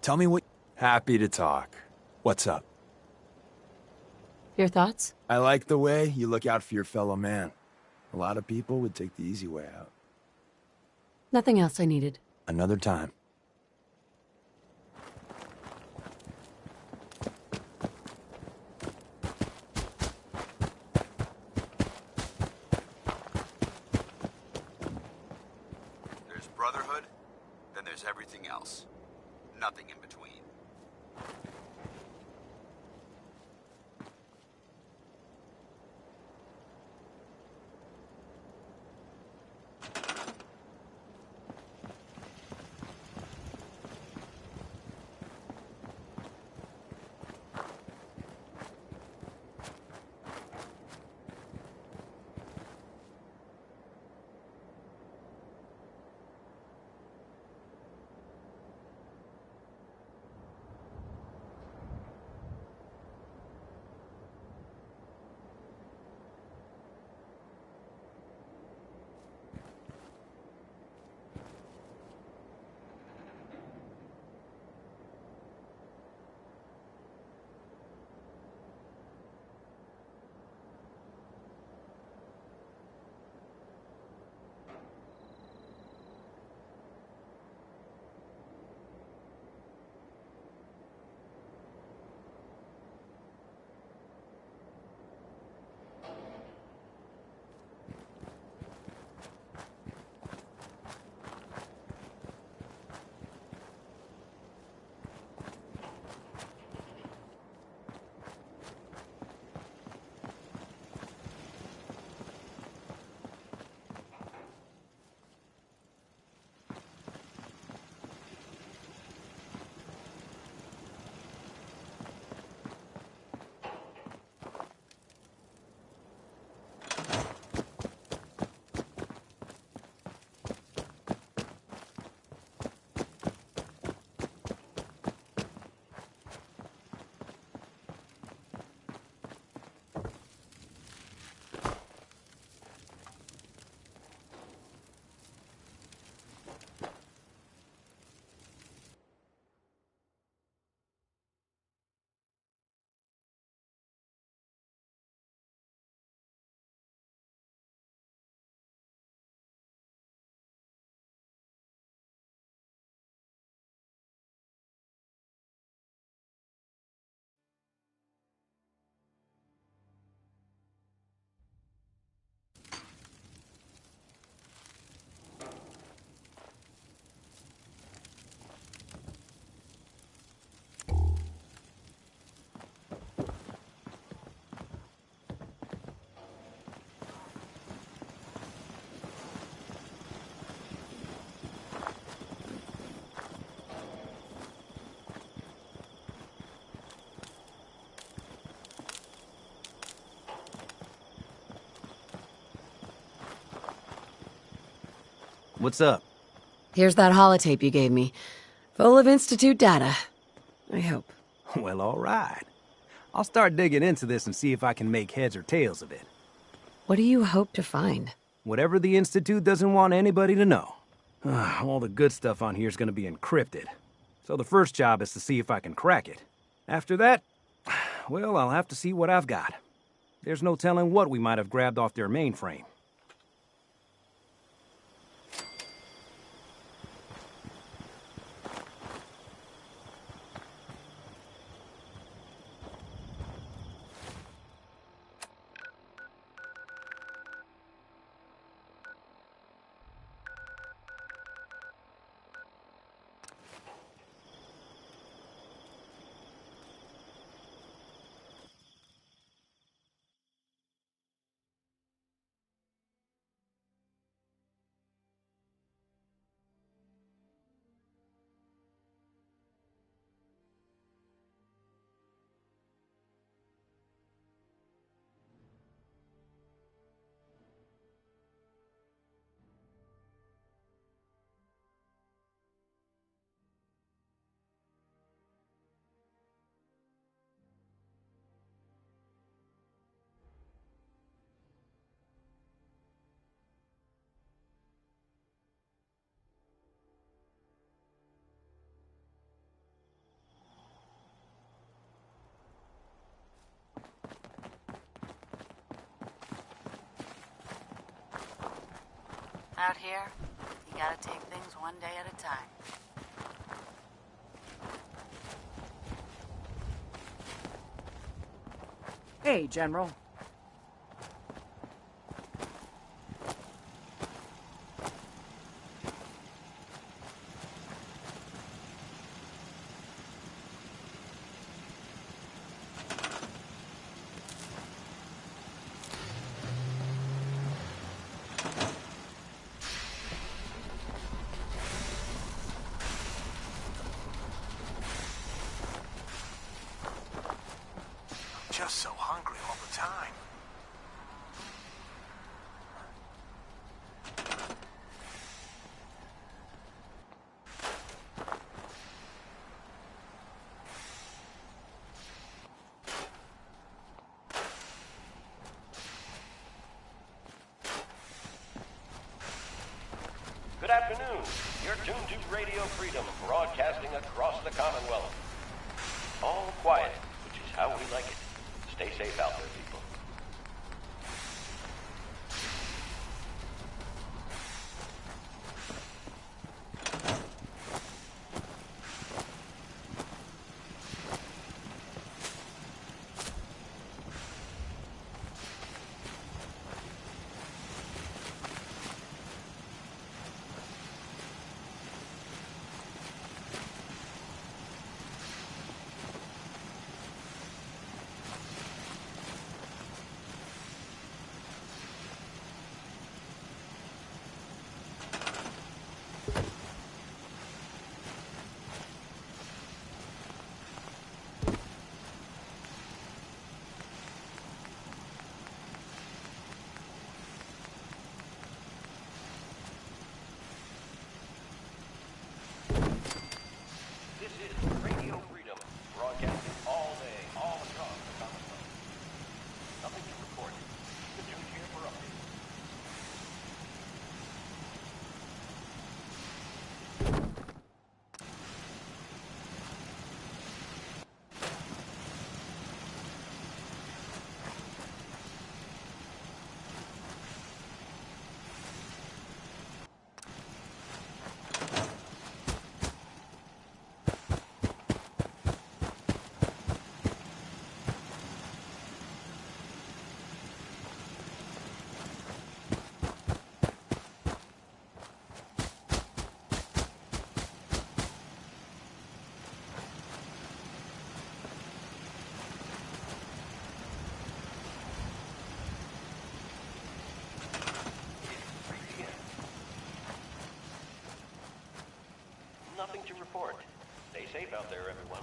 Tell me what... Happy to talk. What's up? Your thoughts? I like the way you look out for your fellow man. A lot of people would take the easy way out. Nothing else I needed. Another time. There's brotherhood, then there's everything else. Nothing in between. What's up? Here's that holotape you gave me. Full of Institute data. I hope. Well, all right. I'll start digging into this and see if I can make heads or tails of it. What do you hope to find? Whatever the Institute doesn't want anybody to know. All the good stuff on here is gonna be encrypted. So the first job is to see if I can crack it. After that, well, I'll have to see what I've got. There's no telling what we might have grabbed off their mainframe. Out here, you gotta take things one day at a time. Hey, General. Just so hungry all the time. Good afternoon. You're tuned to Radio Freedom, broadcasting across the Commonwealth. All quiet, which is how we like it. Stay safe out there, people. This is Radio Freedom, broadcasting all day, all across the Commonwealth. Nothing to report. The news here for updates. Nothing to report. Stay safe out there, everyone.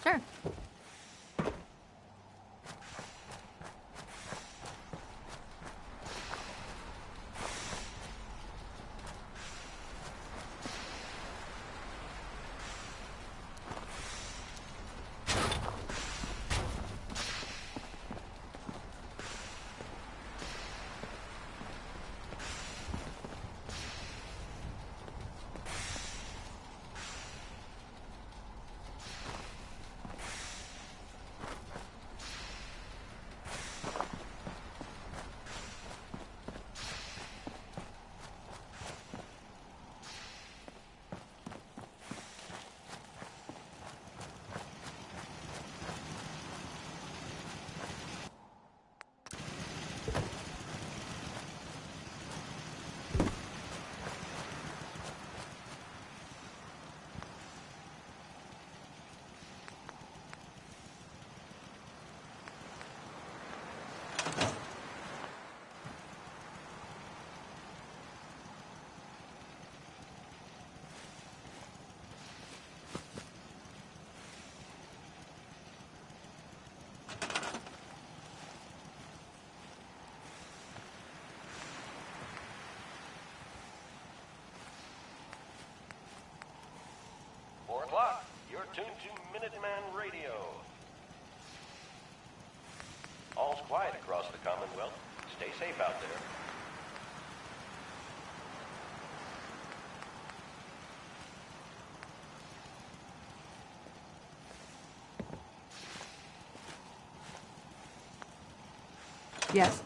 Sure. tuned to Minuteman Radio. All's quiet across the Commonwealth. Stay safe out there. Yes.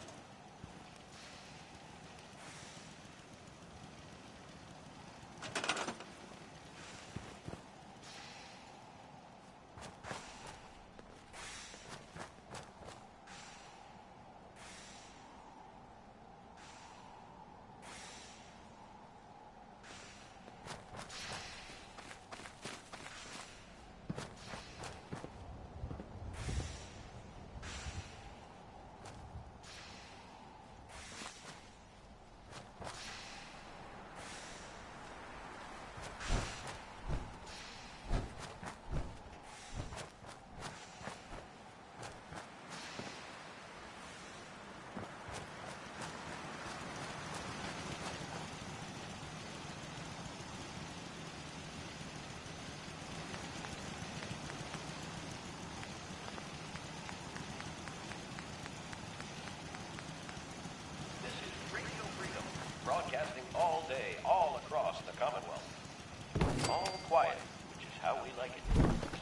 Broadcasting all day, all across the Commonwealth. All quiet, which is how we like it.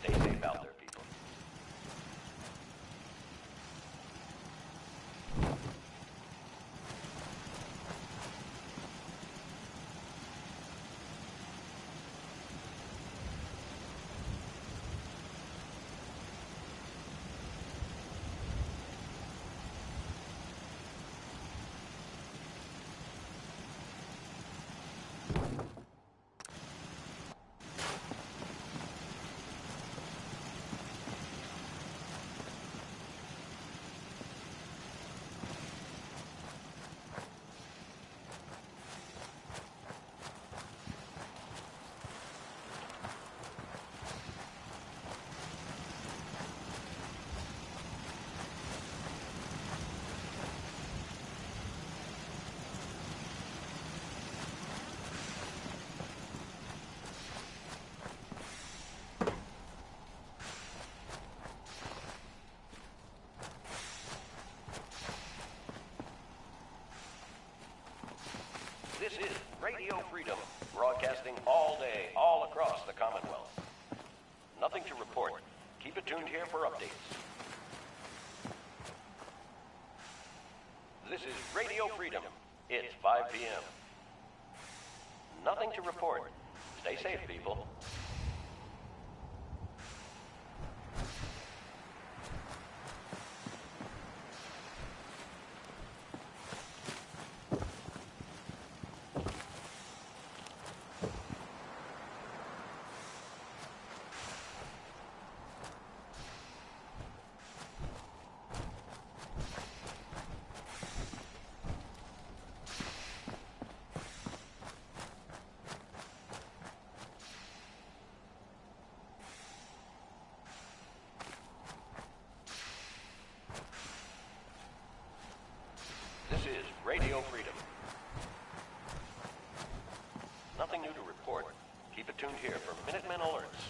Stay safe out there, people. This is Radio Freedom, broadcasting all day, all across the Commonwealth. Nothing to report. Keep it tuned here for updates. This is Radio Freedom. It's 5 p.m. Nothing to report. Stay safe, people. This is Radio Freedom. Nothing new to report. Keep it tuned here for Minutemen alerts.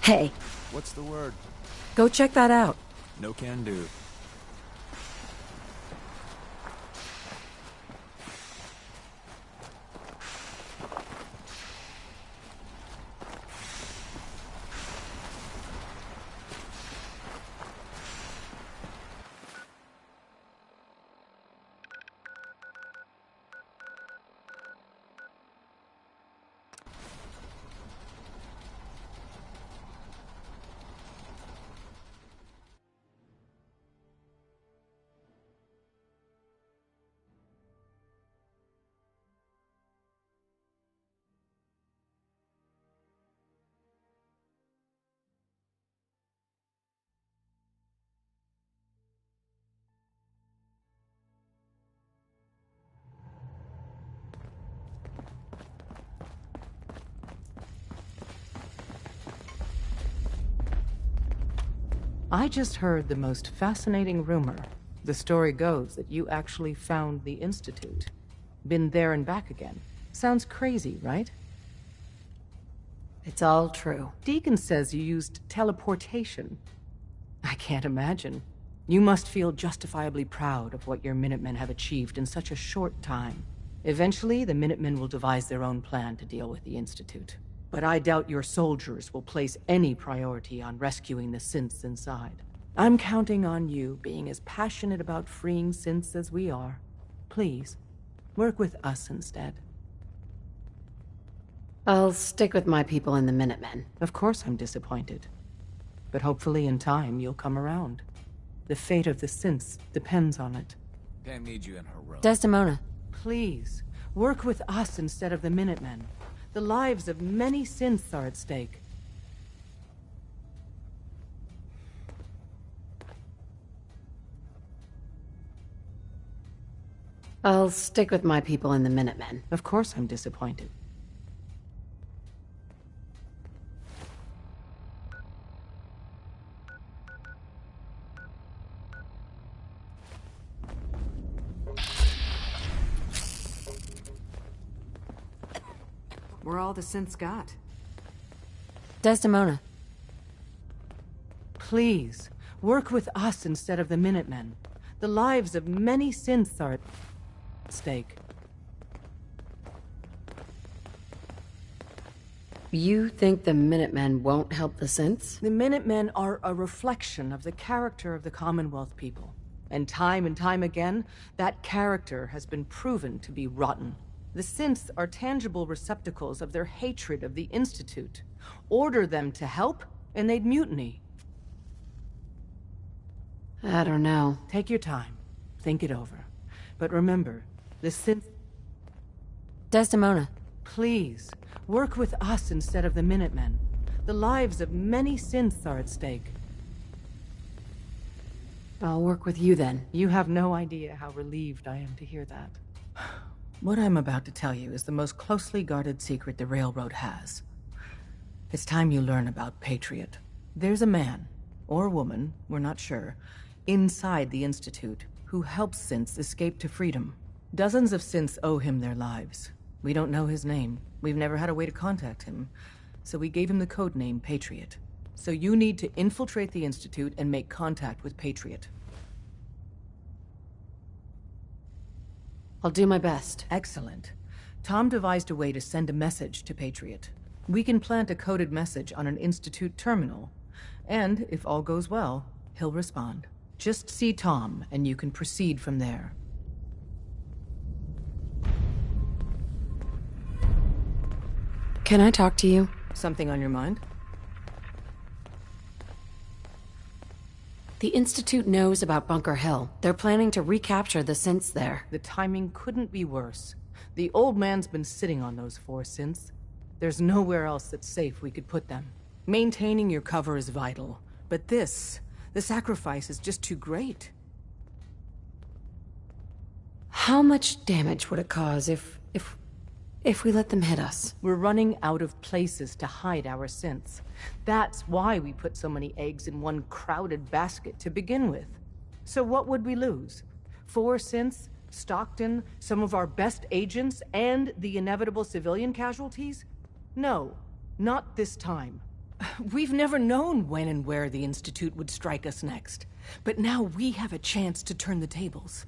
Hey, What's the word? go check that out. No can do. I just heard the most fascinating rumor. The story goes that you actually found the Institute. Been there and back again. Sounds crazy, right? It's all true. Deacon says you used teleportation. I can't imagine. You must feel justifiably proud of what your Minutemen have achieved in such a short time. Eventually, the Minutemen will devise their own plan to deal with the Institute. But I doubt your soldiers will place any priority on rescuing the synths inside. I'm counting on you being as passionate about freeing synths as we are. Please, work with us instead. I'll stick with my people in the Minutemen. Of course I'm disappointed. But hopefully in time you'll come around. The fate of the synths depends on it. Pam needs you in her room. Desdemona. Please, work with us instead of the Minutemen. The lives of many synths are at stake. I'll stick with my people in the Minutemen. Of course I'm disappointed. We're all the synths got. Desdemona. Please, work with us instead of the Minutemen. The lives of many synths are at stake. You think the Minutemen won't help the synths? The Minutemen are a reflection of the character of the Commonwealth people. And time again, that character has been proven to be rotten. The synths are tangible receptacles of their hatred of the Institute. Order them to help, and they'd mutiny. I don't know. Take your time. Think it over. But remember, the synths... Desdemona. Please, work with us instead of the Minutemen. The lives of many synths are at stake. I'll work with you then. You have no idea how relieved I am to hear that. What I'm about to tell you is the most closely guarded secret the Railroad has. It's time you learn about Patriot. There's a man, or woman, we're not sure, inside the Institute who helps synths escape to freedom. Dozens of synths owe him their lives. We don't know his name. We've never had a way to contact him. So we gave him the code name Patriot. So you need to infiltrate the Institute and make contact with Patriot. I'll do my best. Excellent. Tom devised a way to send a message to Patriot. We can plant a coded message on an Institute terminal. And, if all goes well, he'll respond. Just see Tom, and you can proceed from there. Can I talk to you? Something on your mind? The Institute knows about Bunker Hill. They're planning to recapture the synths there. The timing couldn't be worse. The old man's been sitting on those 4 synths. There's nowhere else that's safe we could put them. Maintaining your cover is vital. But the sacrifice is just too great. How much damage would it cause if we let them hit us? We're running out of places to hide our synths. That's why we put so many eggs in one crowded basket to begin with. So what would we lose? 4 synths, Stockton, some of our best agents, and the inevitable civilian casualties? No, not this time. We've never known when and where the Institute would strike us next. But now we have a chance to turn the tables.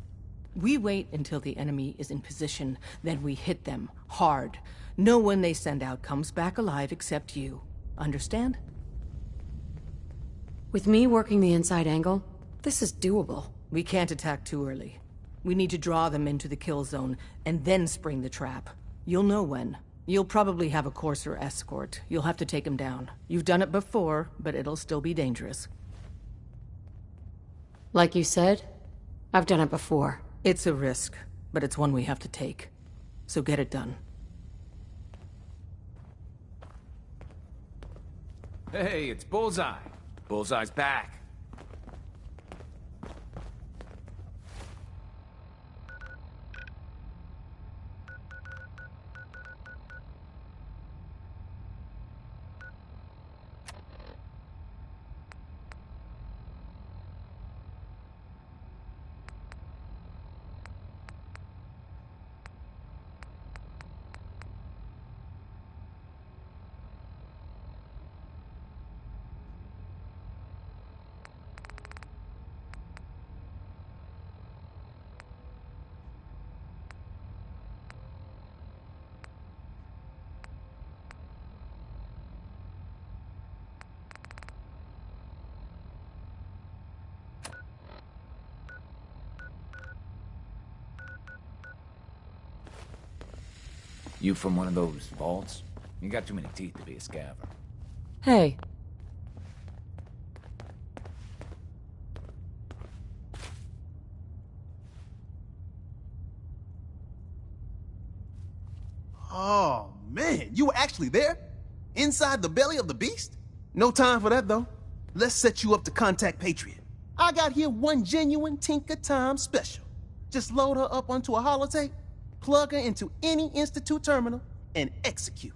We wait until the enemy is in position, then we hit them hard. No one they send out comes back alive except you. Understand? With me working the inside angle, this is doable. We can't attack too early. We need to draw them into the kill zone, and then spring the trap. You'll know when. You'll probably have a Courser escort. You'll have to take him down. You've done it before, but it'll still be dangerous. Like you said, I've done it before. It's a risk, but it's one we have to take. So get it done. Hey, it's Bullseye. Bullseye's back. You from one of those vaults? You got too many teeth to be a scaver. Hey. Oh, man, you were actually there? Inside the belly of the beast? No time for that, though. Let's set you up to contact Patriot. I got here one genuine Tinker Time special. Just load her up onto a holotape, plug her into any Institute terminal, and execute.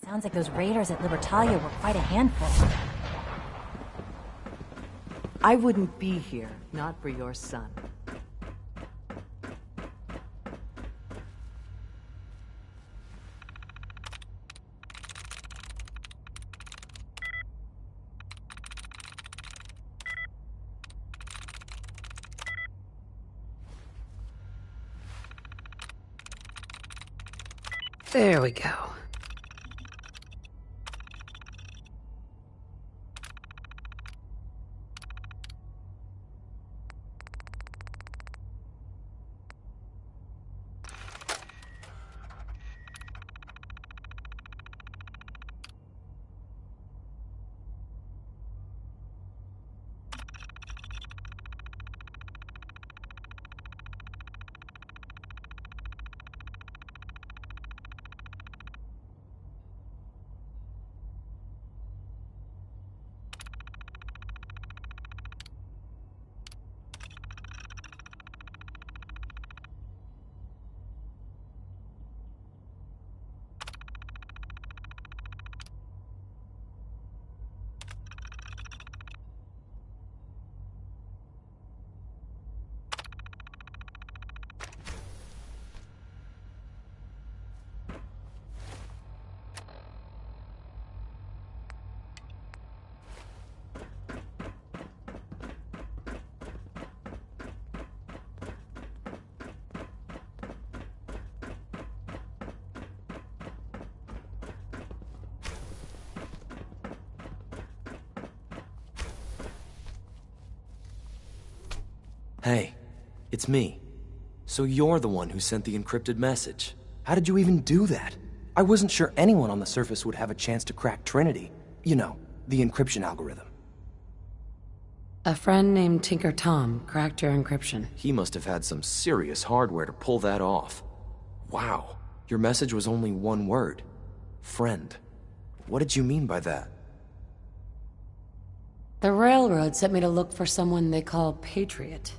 Sounds like those raiders at Libertalia were quite a handful. I wouldn't be here, not for your son. There we go. Hey, it's me. So you're the one who sent the encrypted message. How did you even do that? I wasn't sure anyone on the surface would have a chance to crack Trinity. You know, the encryption algorithm. A friend named Tinker Tom cracked your encryption. He must have had some serious hardware to pull that off. Wow, your message was only one word. Friend. What did you mean by that? The Railroad sent me to look for someone they call Patriot.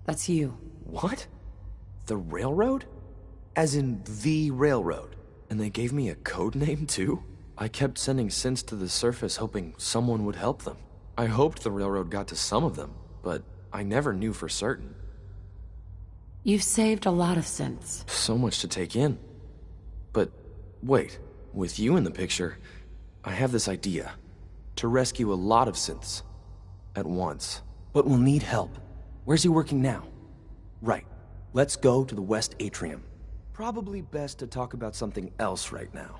That's you. What? The Railroad? As in the Railroad? And they gave me a code name too? I kept sending synths to the surface hoping someone would help them. I hoped the Railroad got to some of them, but I never knew for certain. You've saved a lot of synths. So much to take in. But wait, with you in the picture, I have this idea. To rescue a lot of synths. At once. But we'll need help. Where's he working now? Right. Let's go to the West Atrium. Probably best to talk about something else right now.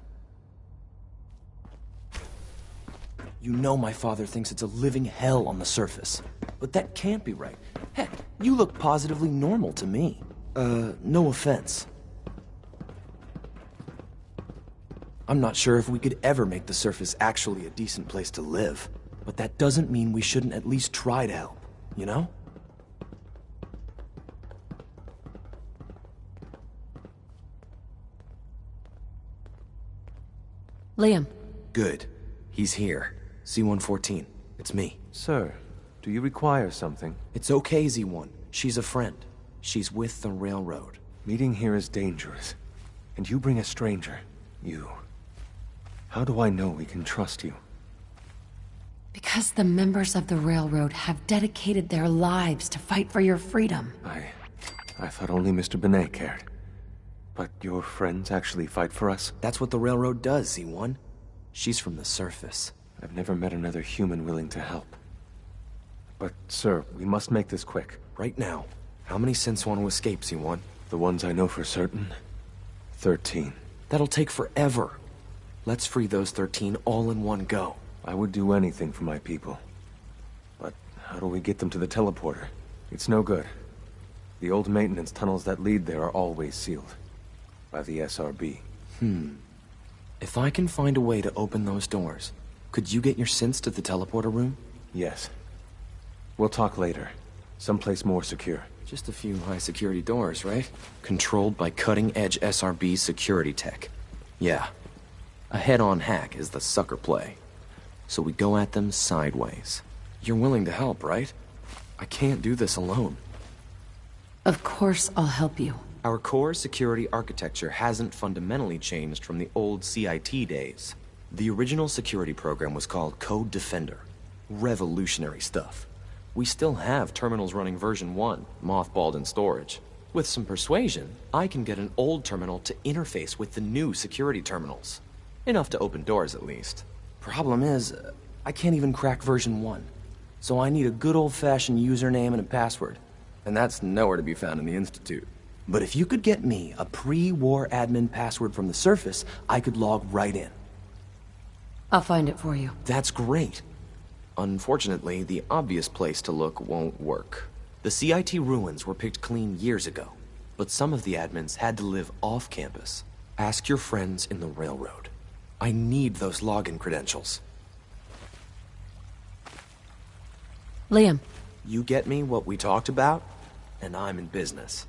You know my father thinks it's a living hell on the surface. But that can't be right. Heck, you look positively normal to me. No offense. I'm not sure if we could ever make the surface actually a decent place to live. But that doesn't mean we shouldn't at least try to help, you know? Liam. Good. He's here. C-114. It's me. Sir, do you require something? It's okay, Z-1. She's a friend. She's with the Railroad. Meeting here is dangerous. And you bring a stranger. You. How do I know we can trust you? Because the members of the Railroad have dedicated their lives to fight for your freedom. I thought only Mr. Benet cared. But your friends actually fight for us? That's what the Railroad does, Z1. She's from the surface. I've never met another human willing to help. But, sir, we must make this quick. Right now. How many synths want to escape, Z1? The ones I know for certain? 13. That'll take forever. Let's free those 13 all in one go. I would do anything for my people. But how do we get them to the teleporter? It's no good. The old maintenance tunnels that lead there are always sealed. By the SRB. If I can find a way to open those doors, could you get your synths to the teleporter room? Yes. We'll talk later. Someplace more secure. Just a few high-security doors, right? Controlled by cutting-edge SRB security tech. Yeah. A head-on hack is the sucker play. So we go at them sideways. You're willing to help, right? I can't do this alone. Of course I'll help you. Our core security architecture hasn't fundamentally changed from the old CIT days. The original security program was called Code Defender. Revolutionary stuff. We still have terminals running version 1, mothballed in storage. With some persuasion, I can get an old terminal to interface with the new security terminals. Enough to open doors, at least. Problem is, I can't even crack version 1. So I need a good old-fashioned username and a password. And that's nowhere to be found in the Institute. But if you could get me a pre-war admin password from the surface, I could log right in. I'll find it for you. That's great. Unfortunately, the obvious place to look won't work. The CIT ruins were picked clean years ago, but some of the admins had to live off campus. Ask your friends in the Railroad. I need those login credentials. Liam. You get me what we talked about, and I'm in business.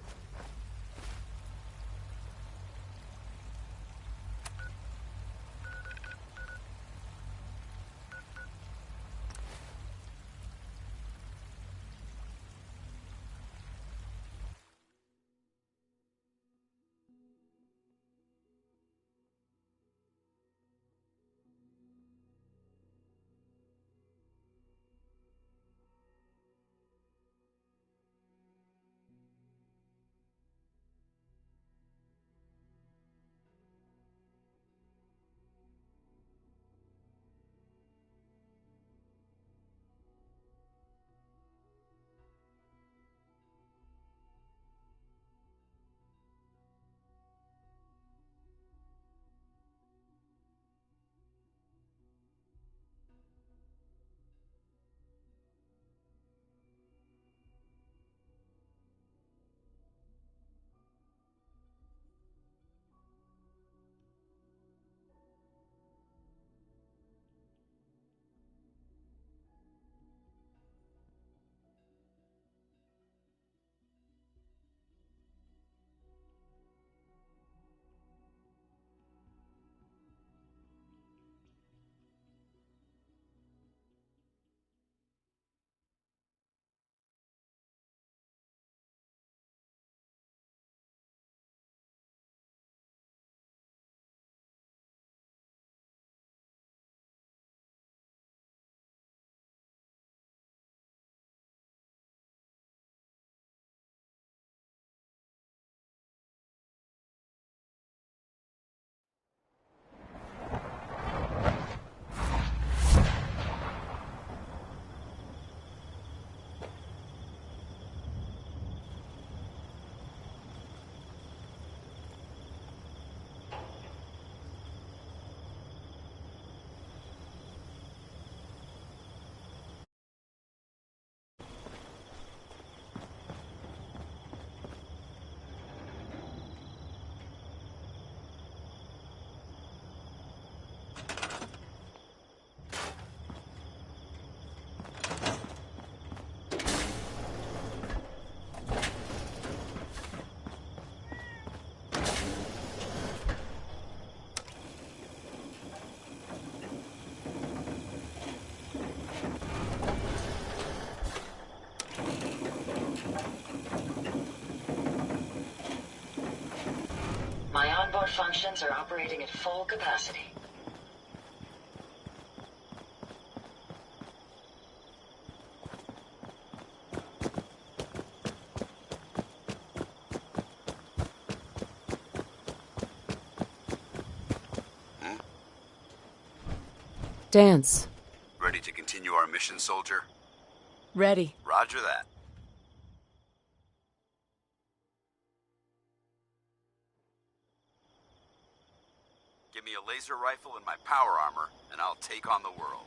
functions are operating at full capacity. Dance. Ready to continue our mission, soldier? Ready. Roger that. Give me a laser rifle and my power armor, and I'll take on the world.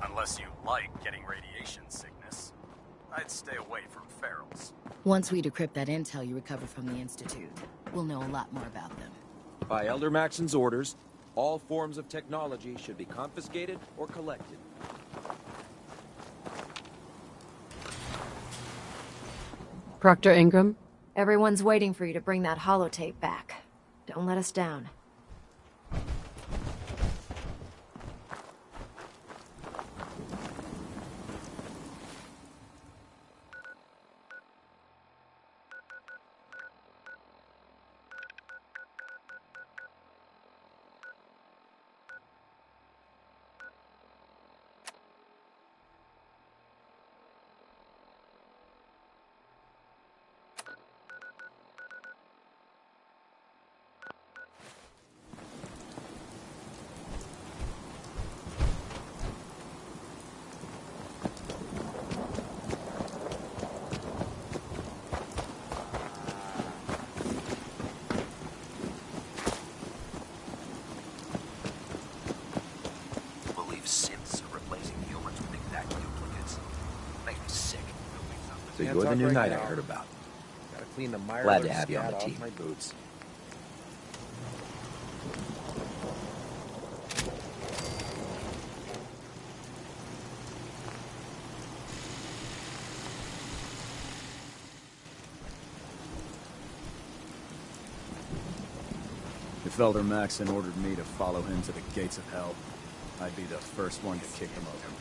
Unless you like getting radiation sickness, I'd stay away from ferals. Once we decrypt that intel you recover from the Institute, we'll know a lot more about them. By Elder Maxon's orders, all forms of technology should be confiscated or collected. Proctor Ingram? Everyone's waiting for you to bring that holotape back. Don't let us down. So you're the new knight I heard about. Gotta clean the Glad to have you on the team. My boots. If Elder Maxon ordered me to follow him to the gates of hell, I'd be the first one to kick him over.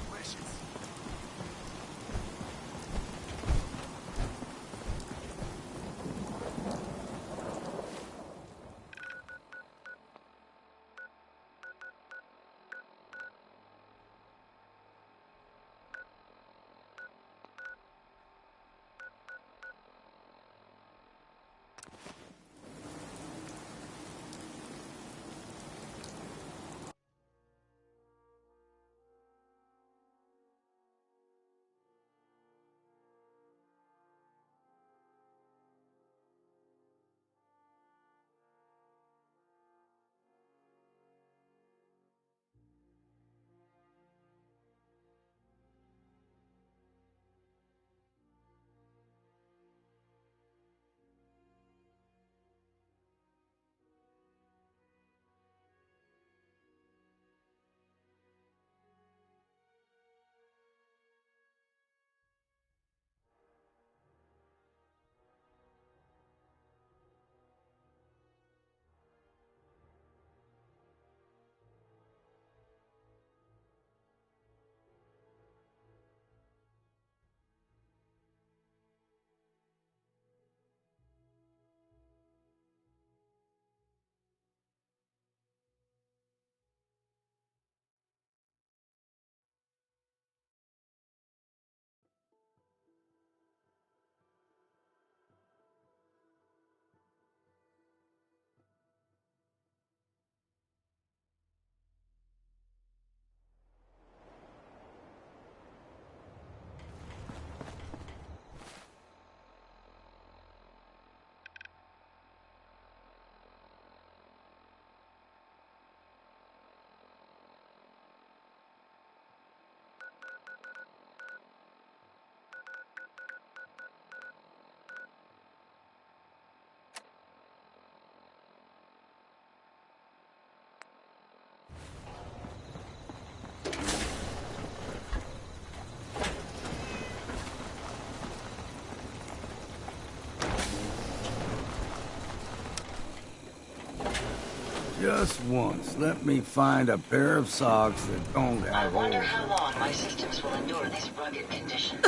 Just once, let me find a pair of socks that don't I have wonder holes. how long my systems will endure these rugged conditions.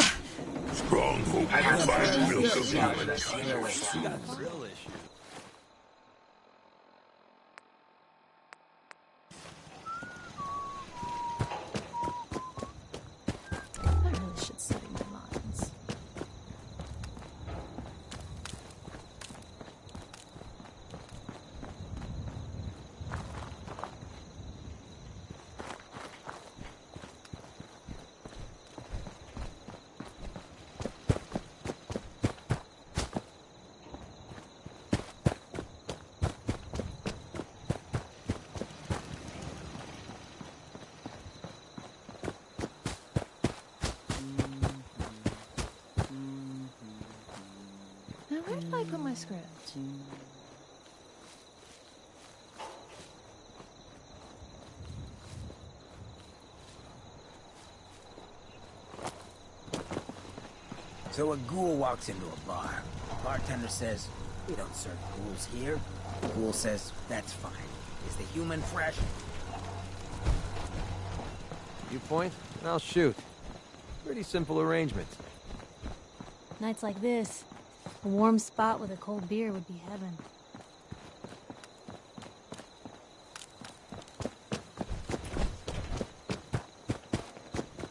Strong hope Perhaps by there's milk just of smart human us here kindness. with You them. got grill issues. I really should study my lines. Now, where did I put my script? So a ghoul walks into a bar. Bartender says, "We don't serve ghouls here." The ghoul says, "That's fine. Is the human fresh?" You point, and I'll shoot. Pretty simple arrangement. Nights like this, a warm spot with a cold beer would be heaven.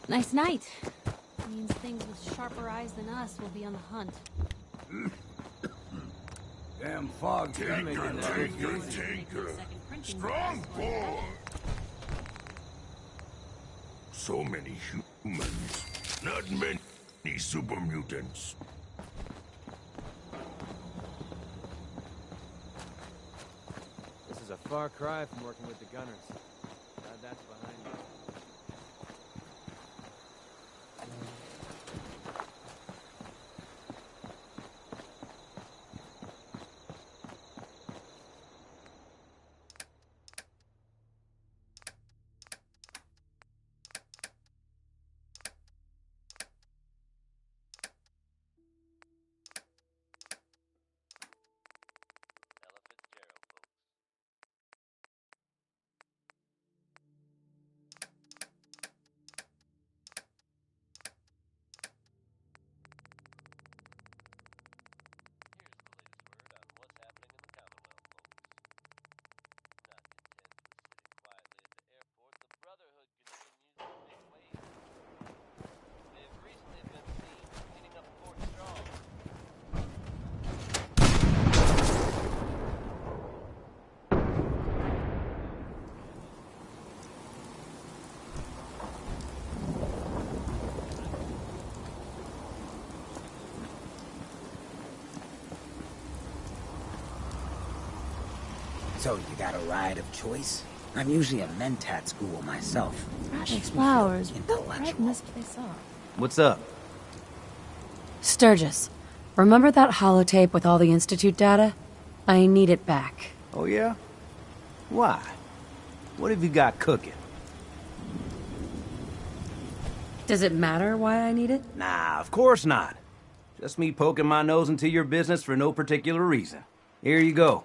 Nice night. Means things with sharper eyes than us will be on the hunt. Damn fog. Tinker. Strong forward. So many humans. Not many super mutants. This is a far cry from working with the gunners. Glad that's behind me. So you got a ride of choice? I'm usually a mentat ghoul myself. Radix flowers, right in this place up. What's up? Sturgis, remember that holotape with all the Institute data? I need it back. Oh, yeah? Why? What have you got cooking? Does it matter why I need it? Nah, of course not. Just me poking my nose into your business for no particular reason. Here you go.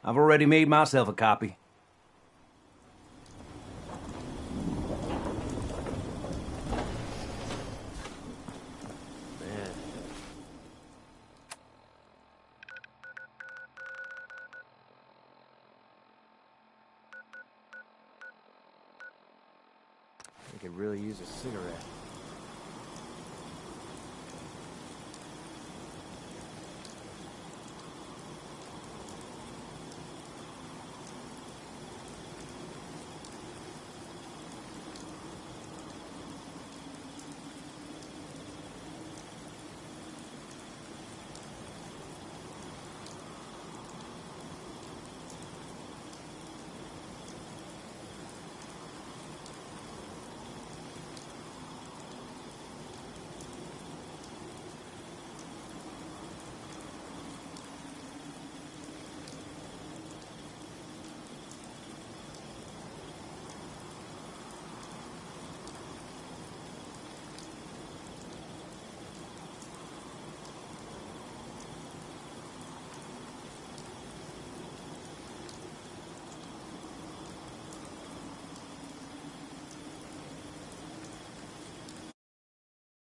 I've already made myself a copy. Man. I could really use a cigarette.